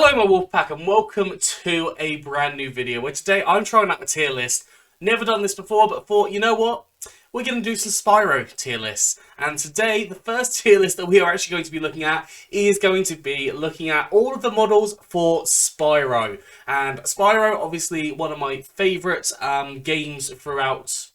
Hello my Wolfpack and welcome to a brand new video where today I'm trying out a tier list. Never done this before but thought, you know what? We're going to do some Spyro tier lists. And today the first tier list that we are actually going to be looking at is going to be looking at all of the models for Spyro. And Spyro, obviously one of my favourite games throughout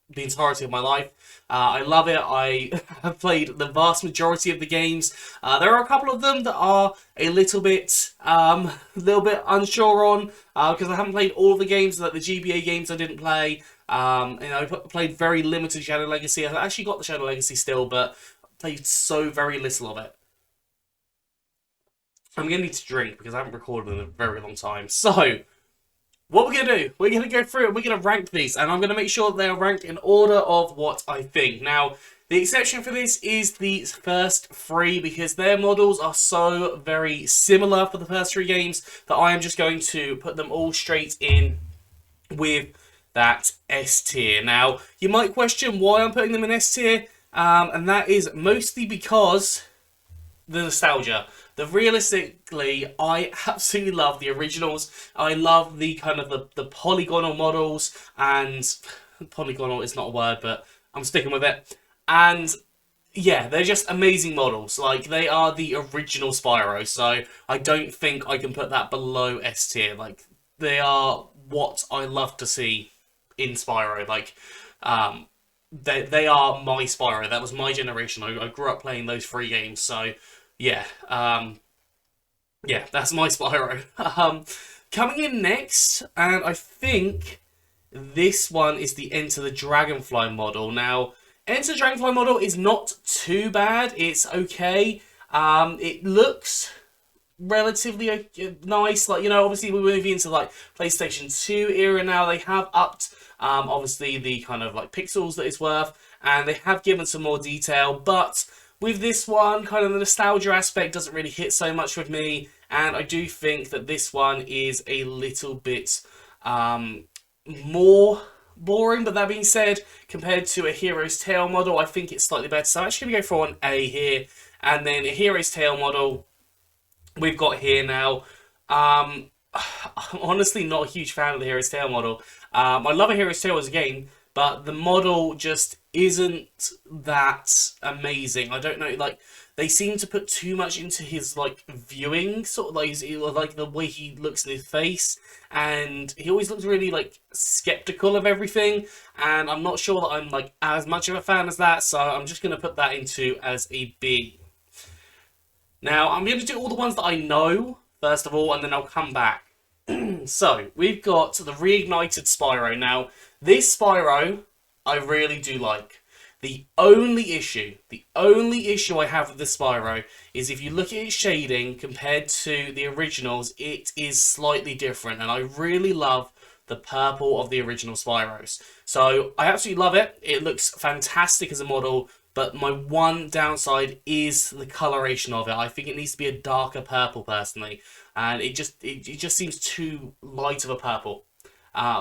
the entirety of my life. I love it. I have played the vast majority of the games. There are a couple of them that are a little bit unsure on because I haven't played all of the games. Like the GBA games, I didn't play. And I played very limited Shadow Legacy. I've actually got the Shadow Legacy still, but played so very little of it. I'm gonna need to drink because I haven't recorded in a very long time. So, what we're going to do, we're going to go through and we're going to rank these, and I'm going to make sure they're ranked in order of what I think. Now, the exception for this is the first three, because their models are so very similar for the first three games that I am just going to put them all straight in with that S tier. Now, you might question why I'm putting them in S tier, and that is mostly because the nostalgia. Realistically, I absolutely love the originals. I love the kind of the polygonal models, and polygonal is not a word, but I'm sticking with it. And yeah, they're just amazing models. Like, they are the original Spyro, so I don't think I can put that below S tier. Like, they are what I love to see in Spyro. Like, they are my Spyro. That was my generation. I grew up playing those three games, so yeah, yeah, that's my Spyro. Coming in next, and I think this one is the Enter the Dragonfly model. Now, Enter the Dragonfly model is not too bad. It's okay. It looks relatively nice. Like, you know, obviously we're moving into like PlayStation 2 era now. They have upped, obviously, the kind of like pixels that it's worth, and they have given some more detail, but with this one, kind of the nostalgia aspect doesn't really hit so much with me, and I do think that this one is a little bit more boring. But that being said, compared to a Hero's Tail model, I think it's slightly better. So I'm actually going to go for an A here, and then a Hero's Tail model we've got here now. I'm honestly not a huge fan of the Hero's Tail model. I love a Hero's Tail as a game, but the model just isn't that amazing. I don't know, like, they seem to put too much into his, like, viewing, sort of, like the way he looks in his face, and he always looks really, like, skeptical of everything, and I'm not sure that I'm, like, as much of a fan as that, so I'm just going to put that into as a B. Now, I'm going to do all the ones that I know, first of all, and then I'll come back. So, we've got the Reignited Spyro. Now, this Spyro I really do like. The only issue I have with this Spyro is if you look at its shading compared to the originals, it is slightly different, and I really love the purple of the original Spyros. So I absolutely love it. It looks fantastic as a model, but my one downside is the coloration of it. I think it needs to be a darker purple personally, and it just seems too light of a purple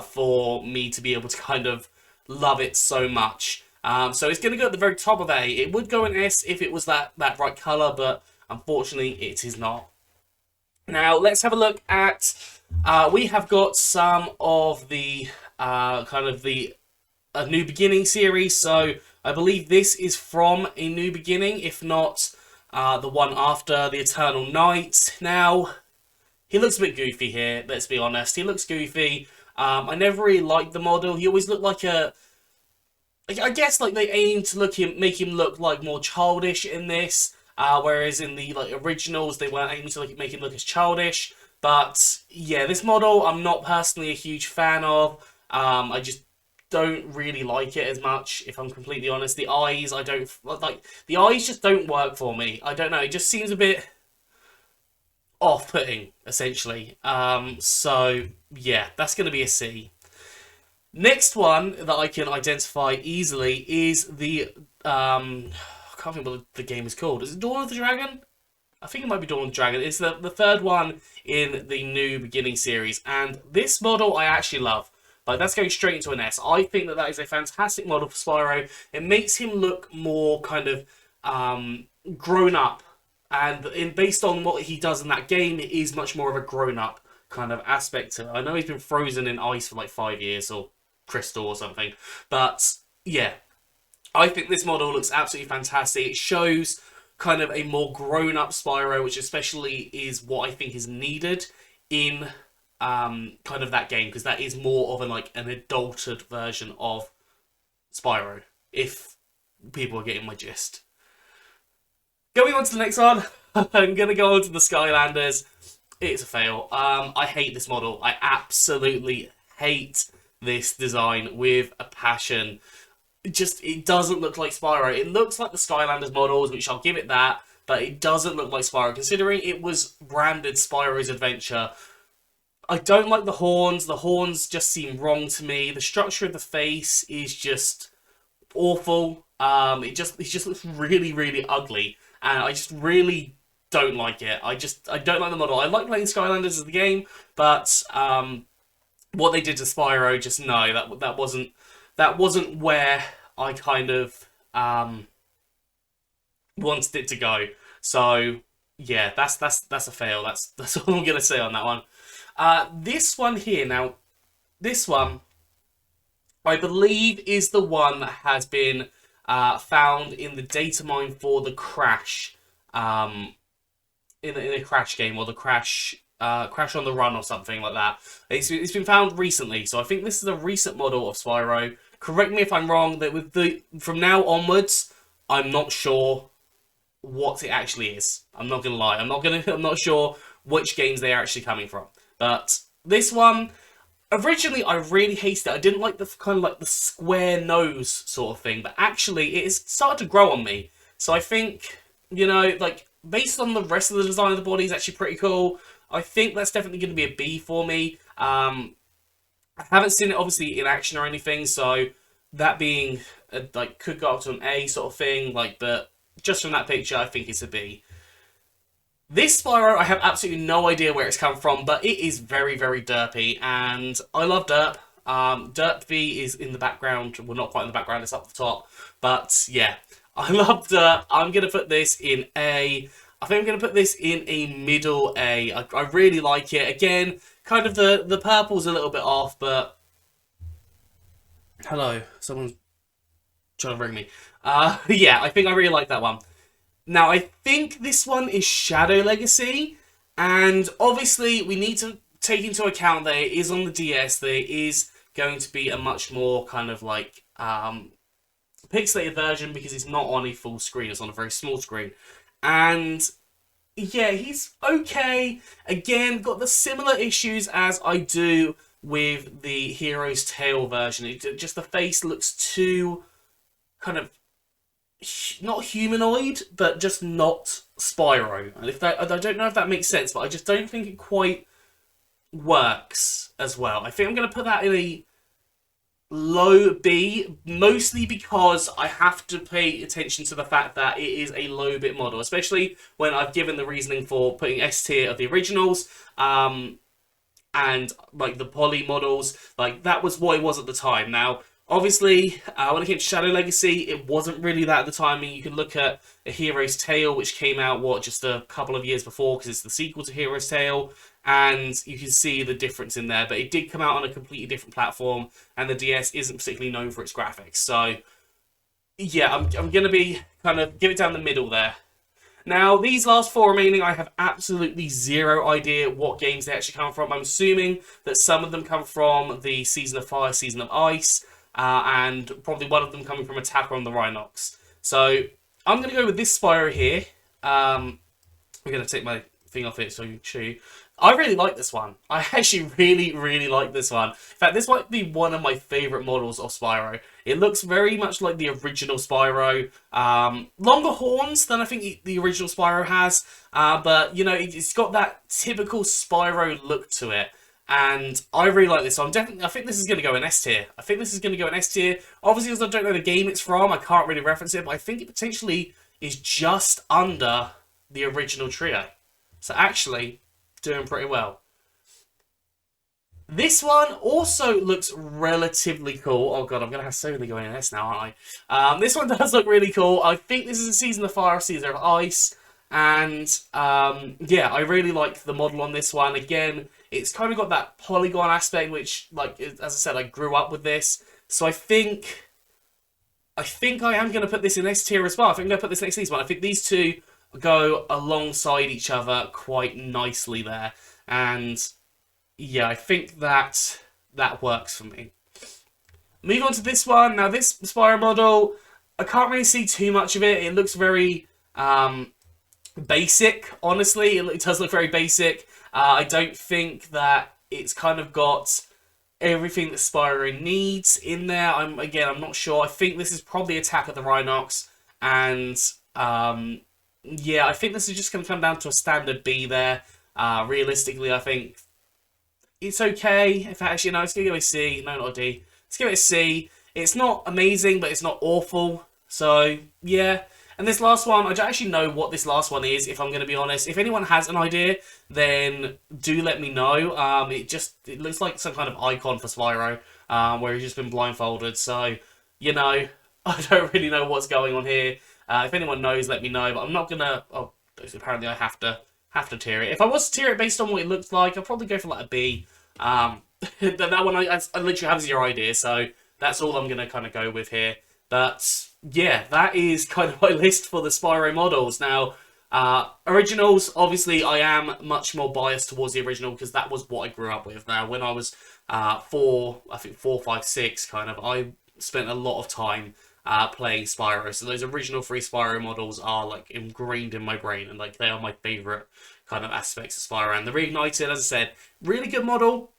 for me to be able to kind of love it so much. So it's going to go at the very top of A. It would go in S if it was that right colour, but unfortunately it is not. Now let's have a look at, we have got some of the kind of the New Beginning series. So I believe this is from a New Beginning, if not the one after, the Eternal Night. Now, he looks a bit goofy here, let's be honest. He looks goofy. I never really liked the model. He always looked like a, I guess like they aim to make him look like more childish in this, whereas in the like originals they weren't aiming to make him look as childish. But yeah, this model I'm not personally a huge fan of. I just don't really like it as much, if I'm completely honest. The eyes, I don't like. The eyes just don't work for me. I don't know. It just seems a bit off-putting, essentially. So yeah, that's going to be a C. Next one that I can identify easily is the I can't think what the game is called. Is it Dawn of the Dragon? I think it might be Dawn of the Dragon. It's the third one in the New Beginning series, and this model I actually love. Like, that's going straight into an S. I think that is a fantastic model for Spyro. It makes him look more kind of grown up And based on what he does in that game, it is much more of a grown-up kind of aspect to it. I know he's been frozen in ice for like 5 years, or crystal or something, but yeah, I think this model looks absolutely fantastic. It shows kind of a more grown-up Spyro, which especially is what I think is needed in kind of that game, because that is more of an adulted version of Spyro, if people are getting my gist. Going on to the next one, I'm going to go on to the Skylanders. It's a fail. I hate this model. I absolutely hate this design with a passion. It doesn't look like Spyro. It looks like the Skylanders models, which I'll give it that, but it doesn't look like Spyro, considering it was branded Spyro's Adventure. I don't like the horns. The horns just seem wrong to me. The structure of the face is just awful. It just looks really, really ugly, and I just really don't like it. I don't like the model. I like playing Skylanders as the game, but what they did to Spyro, just no, that wasn't where I kind of wanted it to go. So yeah, that's a fail. That's all I'm gonna say on that one. This one here now, this one I believe is the one that has been found in the data mine for the Crash, in a Crash game, or the Crash on the Run or something like that. It's been found recently, so I think this is a recent model of Spyro. Correct me if I'm wrong. That from now onwards, I'm not sure what it actually is. I'm not gonna lie. I'm not sure which games they are actually coming from. But this one, originally I really hated it. I didn't like the kind of like the square nose sort of thing, but actually it has started to grow on me. So I think, like, based on the rest of the design of the body is actually pretty cool. I think that's definitely going to be a B for me. I haven't seen it obviously in action or anything, so that being could go up to an A sort of thing. But just from that picture, I think it's a B. This Spyro, I have absolutely no idea where it's come from, but it is very, very derpy, and I love derp. Derp V is in the background. Well, not quite in the background, it's up the top. But yeah, I love derp. I'm going to put this in A. I think I'm going to put this in a middle A. I really like it. Again, kind of the purple's a little bit off, but... Hello, someone's trying to ring me. Yeah, I think I really like that one. Now, I think this one is Shadow Legacy, and obviously we need to take into account that it is on the DS. There is going to be a much more kind of pixelated version, because it's not on a full screen, it's on a very small screen. And yeah, he's okay. Again, got the similar issues as I do with the Hero's Tail version. Just the face looks too kind of not humanoid, but just not Spyro. And I don't know if that makes sense, but I just don't think it quite works as well. I think I'm going to put that in a low B, mostly because I have to pay attention to the fact that it is a low bit model, especially when I've given the reasoning for putting S tier of the originals, and like the poly models, like that was what it was at the time. Now, obviously, when it came to Shadow Legacy, it wasn't really that at the time. I mean, you can look at A Hero's Tale, which came out, just a couple of years before, because it's the sequel to Hero's Tale, and you can see the difference in there. But it did come out on a completely different platform, and the DS isn't particularly known for its graphics. So, yeah, I'm going to be kind of give it down the middle there. Now, these last four remaining, I have absolutely zero idea what games they actually come from. I'm assuming that some of them come from the Season of Fire, Season of Ice, and probably one of them coming from Attacker on the Rhinox. So I'm going to go with this Spyro here. I'm going to take my thing off it so I can show you. I really like this one. I actually really, really like this one. In fact, this might be one of my favourite models of Spyro. It looks very much like the original Spyro. Longer horns than I think the original Spyro has. But, it's got that typical Spyro look to it. And I really like this. So I think this is going to go in S tier. I think this is going to go in S tier. Obviously, because I don't know the game it's from, I can't really reference it. But I think it potentially is just under the original trio. So actually, doing pretty well. This one also looks relatively cool. Oh god, I'm going to have so many going in S now, aren't I? This one does look really cool. I think this is a Season of Fire, Season of Ice. And yeah, I really like the model on this one. Again, it's kind of got that polygon aspect, which, like, as I said, I grew up with this. So I think I am going to put this in S tier as well. I think I'm going to put this next to these one. I think these two go alongside each other quite nicely there. And yeah, I think that works for me. Move on to this one. Now, this Spyro model, I can't really see too much of it. It looks very basic, honestly. It does look very basic. I don't think that it's kind of got everything that Spyro needs in there. I'm not sure. I think this is probably Attack of the Rhinox, and yeah, I think this is just going to come down to a standard B there. Realistically, I think it's okay. If actually, no, it's going to go a C. No, not a D. Let's give it a C. It's not amazing, but it's not awful. So, yeah. And this last one, I don't actually know what this last one is, if I'm going to be honest. If anyone has an idea, then do let me know. It looks like some kind of icon for Spyro, where he's just been blindfolded. So, you know, I don't really know what's going on here. If anyone knows, let me know. But I'm not going to... Oh, apparently I have to tier it. If I was to tier it based on what it looks like, I'd probably go for like a B. That one, I literally have zero idea, so that's all I'm going to kind of go with here. But yeah, that is kind of my list for the Spyro models. Now, originals, obviously, I am much more biased towards the original because that was what I grew up with. Now, when I was 4, 5, 6, kind of, I spent a lot of time playing Spyro. So those original 3 Spyro models are like ingrained in my brain, and like they are my favourite kind of aspects of Spyro. And the Reignited, as I said, really good model.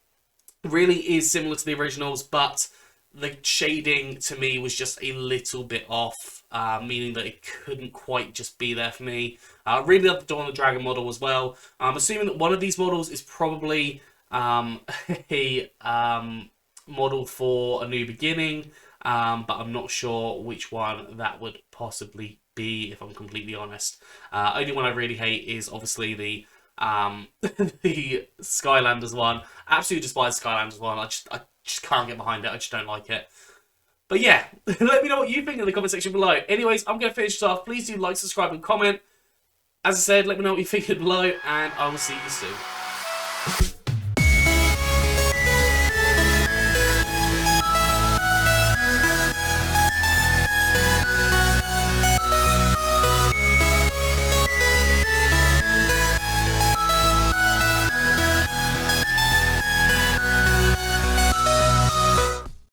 Really is similar to the originals, but the shading to me was just a little bit off, meaning that it couldn't quite just be there for me. Really love the Dawn of the Dragon model as well. I'm assuming that one of these models is probably a model for A New Beginning, but I'm not sure which one that would possibly be, if I'm completely honest. Only one I really hate is obviously the the Skylanders one. Absolutely despise Skylanders one. I just can't get behind it. I just don't like it. But yeah, let me know what you think in the comment section below. Anyways, I'm going to finish this off. Please do like, subscribe, and comment. As I said, let me know what you think below, and I will see you soon.